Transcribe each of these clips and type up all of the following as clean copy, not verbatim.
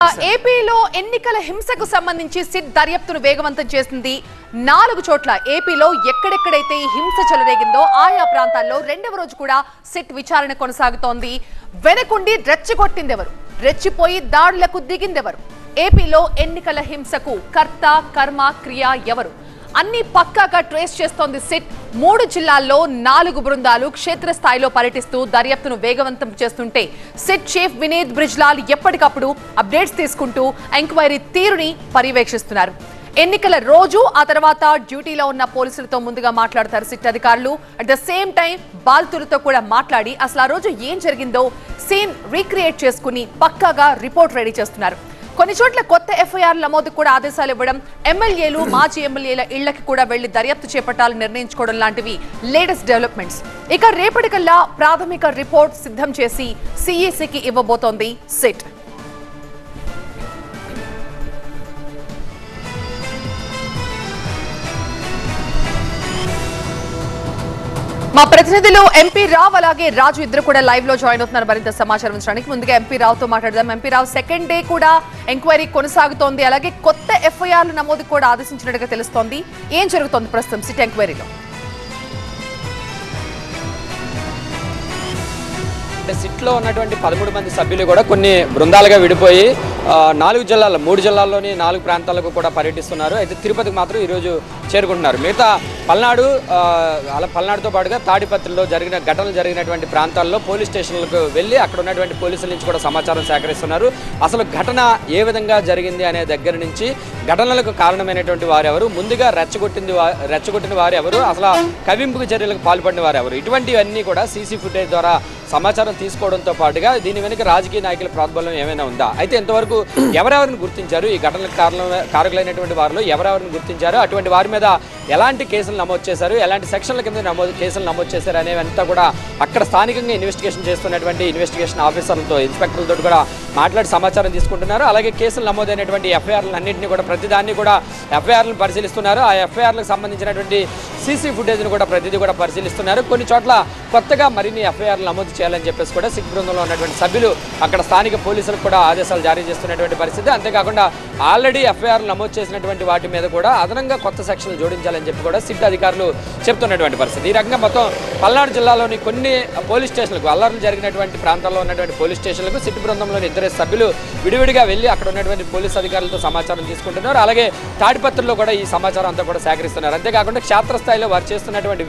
ఏపీలో ఎన్నికల హింసకు సంబంధించి సిట్ దర్యాప్తును వేగవంతం చేసింది. 4 చోట్ల ఏపీలో ఎక్కడెక్కడైతే హింస చెలరేగిందో ఆయా ప్రాంతాల్లో రెండవ రోజు కూడా సిట్ విచారణ కొనసాగుతోంది. వెనకుండి రెచ్చగొట్టిందెవరు, రెచ్చిపోయి దాడులకు దిగిందెవరు, ఏపీలో ఎన్నికల హింసకు కర్త కర్మ క్రియ ఎవరు అన్ని పక్కాగా ట్రేస్ చేస్తోంది సిట్. 3 జిల్లాల్లో 4 బృందాలు క్షేత్రస్థాయిలో పర్యటిస్తూ దర్యాప్తును వేగవంతం చేస్తుంటే సిట్ చీఫ్ వినీత్ బ్రిజ్లాల్ ఎప్పటికప్పుడు అప్డేట్స్ తీసుకుంటూ ఎంక్వైరీ తీరుని పర్యవేక్షిస్తున్నారు. ఎన్నికల రోజు ఆ తర్వాత డ్యూటీలో ఉన్న పోలీసులతో ముందుగా మాట్లాడతారు సిట్ అధికారులు. అట్ ద సేమ్ టైం బాధితులతో కూడా మాట్లాడి అసలు ఆ రోజు ఏం జరిగిందో సీన్ రీక్రియేట్ చేసుకుని పక్కాగా రిపోర్ట్ రెడీ చేస్తున్నారు. కొన్ని చోట్ల కొత్త ఎఫ్ఐఆర్ నమోదు కూడా ఆదేశాలు ఇవ్వడం, ఎమ్మెల్యేలు మాజీ ఎమ్మెల్యేల ఇళ్లకి కూడా వెళ్లి దర్యాప్తు చేపట్టాలని నిర్ణయించుకోవడం లాంటివి లేటెస్ట్ డెవలప్మెంట్స్. ఇక రేపటికల్లా ప్రాథమిక రిపోర్ట్ సిద్ధం చేసి సిఈసికి ఇవ్వబోతోంది సిట్. మా ప్రతినిధులు ఎంపీ రావు అలాగే రాజు ఇద్దరు కూడా లైవ్ లో జాయిన్ అవుతున్నారు మరింత సమాచారం ఇచ్చడానికి. ముందుగా ఎంపీ రావుతో మాట్లాడదాం. ఎంపీ రావు, సెకండ్ డే కూడా ఎంక్వైరీ కొనసాగుతోంది, అలాగే కొత్త ఎఫ్ఐఆర్లు నమోదు కూడా ఆదేశించినట్టుగా తెలుస్తోంది. ఏం జరుగుతోంది ప్రస్తుతం సిట్ ఎంక్వైరీలో? సిట్లో ఉన్నటువంటి 13 మంది సభ్యులు కూడా కొన్ని బృందాలుగా విడిపోయి 4 జిల్లాల్లో 3 జిల్లాల్లోని 4 ప్రాంతాలకు కూడా పర్యటిస్తున్నారు. అయితే తిరుపతికి మాత్రం ఈరోజు చేరుకుంటున్నారు. మిగతా పల్నాడుతో పాటుగా తాడిపత్రిలో ఘటనలు జరిగినటువంటి ప్రాంతాల్లో పోలీస్ స్టేషన్లకు వెళ్ళి అక్కడ ఉన్నటువంటి పోలీసుల నుంచి కూడా సమాచారం సేకరిస్తున్నారు. అసలు ఘటన ఏ విధంగా జరిగింది అనే దగ్గర నుంచి ఘటనలకు కారణమైనటువంటి వారెవరు, ముందుగా రెచ్చగొట్టిన వారెవరు, అసలు కవింపుకు చర్యలకు పాల్పడిన వారెవరు, ఇటువంటివన్నీ కూడా సీసీ ఫుటేజ్ ద్వారా సమాచారం తీసుకోవడంతో పాటుగా దీని వెనుక రాజకీయ నాయకుల ప్రోద్బలం ఏమైనా ఉందా, అయితే ఇంతవరకు ఎవరెవరిని గుర్తించారు, ఈ ఘటనలకు కారకులైనటువంటి వారిలో ఎవరెవరిని గుర్తించారు, అటువంటి వారి మీద ఎలాంటి కేసులు నమోదు చేశారు, ఎలాంటి సెక్షన్ల కింద కేసులు నమోదు చేశారు అనేవంతా కూడా అక్కడ స్థానికంగా ఇన్వెస్టిగేషన్ చేస్తున్నటువంటి ఇన్వెస్టిగేషన్ ఆఫీసర్లతో ఇన్స్పెక్టర్లతో కూడా మాట్లాడి సమాచారం తీసుకుంటున్నారు. అలాగే కేసులు నమోదైనటువంటి ఎఫ్ఐఆర్లన్నింటినీ కూడా ప్రతిదాన్ని కూడా ఎఫ్ఐఆర్లను పరిశీలిస్తున్నారు. ఆ ఎఫ్ఐఆర్లకు సంబంధించినటువంటి సీసీ ఫుటేజ్ను కూడా ప్రతిదీ కూడా పరిశీలిస్తున్నారు. కొన్ని చోట్ల కొత్తగా మరిన్ని ఎఫ్ఐఆర్లు నమోదు చేయాలని చెప్పేసి కూడా సిట్ బృందంలో ఉన్నటువంటి సభ్యులు అక్కడ స్థానిక పోలీసులకు కూడా ఆదేశాలు జారీ చేస్తున్నటువంటి పరిస్థితి. అంతేకాకుండా ఆల్రెడీ ఎఫ్ఐఆర్లు నమోదు చేసినటువంటి వాటి మీద కూడా అదనంగా కొత్త సెక్షన్లు జోడించాలని చెప్పి కూడా సిట్ అధికారులు చెప్తున్నటువంటి పరిస్థితి. ఈ రకంగా మొత్తం పల్నాడు జిల్లాలోని కొన్ని పోలీస్ స్టేషన్లకు, అల్లర్లు జరిగినటువంటి ప్రాంతాల్లో ఉన్నటువంటి పోలీస్ స్టేషన్లకు సిట్ బృందంలోని 2 సభ్యులు విడివిడిగా వెళ్ళి అక్కడ ఉన్నటువంటి పోలీస్ అధికారులతో సమాచారం తీసుకుంటున్నారు. అలాగే తాడిపత్రిలో కూడా ఈ సమాచారం అంతా కూడా సేకరిస్తున్నారు. అంతేకాకుండా క్షేత్రస్థాయిలో వారు చేస్తున్నటువంటి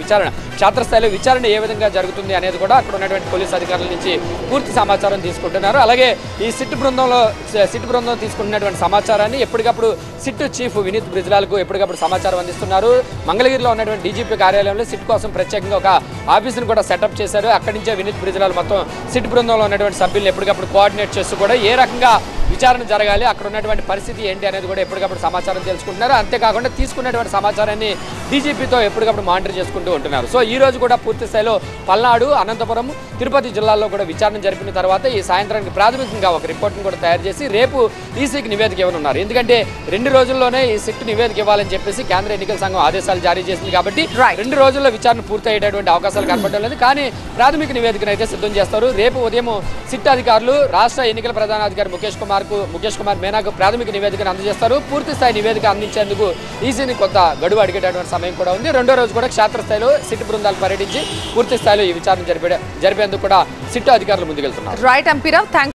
క్షేత్రస్థాయిలో విచారణ ఏ విధంగా జరుగుతుంది అనేది కూడా అక్కడ ఉన్నటువంటి పోలీస్ అధికారుల నుంచి పూర్తి సమాచారం తీసుకుంటున్నారు. అలాగే ఈ సిట్ బృందం తీసుకుంటున్నటువంటి సమాచారాన్ని ఎప్పటికప్పుడు సిట్ చీఫ్ వినీత్ బ్రిజ్లాల్కు ఎప్పటికప్పుడు సమాచారం అందిస్తున్నారు. మంగళగిరిలో ఉన్నటువంటి డీజీపీ కార్యాలయంలో సిట్ కోసం ప్రత్యేకంగా ఒక ఆఫీసును కూడా సెటప్ చేశారు. అక్కడి నుంచే వినీత్ బ్రిజ్లాల్ మొత్తం సిట్ బృందంలో ఉన్నటువంటి సభ్యులను ఎప్పటికప్పుడు కోఆర్డినేట్ చేస్తూ కూడా ఏ రకంగా విచారణ జరగాలి, అక్కడ ఉన్నటువంటి పరిస్థితి ఏంటి అనేది కూడా ఎప్పటికప్పుడు సమాచారం తెలుసుకుంటున్నారు. అంతేకాకుండా తీసుకున్నటువంటి సమాచారాన్ని డీజీపీతో ఎప్పటికప్పుడు మానిటర్ చేసుకుంటూ ఉంటున్నారు. సో ఈ రోజు కూడా పూర్తి స్థాయిలో పల్నాడు, అనంతపురం, తిరుపతి జిల్లాల్లో కూడా విచారణ జరిపిన తర్వాత ఈ సాయంత్రానికి ప్రాథమికంగా ఒక రిపోర్ట్ను కూడా తయారు చేసి రేపు ఈసీకి నివేదిక ఇవ్వనున్నారు. ఎందుకంటే 2 రోజుల్లోనే ఈ సిట్ నివేదిక ఇవ్వాలని చెప్పేసి కేంద్ర ఎన్నికల సంఘం ఆదేశాలు జారీ చేసింది కాబట్టి 2 రోజుల్లో విచారణ పూర్తయ్యేటటువంటి అవకాశాలు కనపడడం లేదు. కానీ ప్రాథమిక నివేదికను అయితే సిద్ధం చేస్తారు. రేపు ఉదయం సిట్ అధికారులు రాష్ట్ర ఎన్నికల ప్రధానాధికారి ముఖేష్ కుమార్ మీనాకు ప్రాథమిక నివేదికను అందజేస్తారు. పూర్తి స్థాయి నివేదిక అందించేందుకు ఈసీని కొంత గడువు అడిగేటటువంటి సమయం కూడా ఉంది. 2వ రోజు కూడా క్షేత్రస్థాయిలో సిట్ బృందాలు పర్యటించి పూర్తి స్థాయిలో ఈ విచారణ జరిపేందుకు కూడా సిట్ అధికారులు ముందుకెళ్తున్నారు. రైట్ ఎంపీ రావు, థాంక్స్.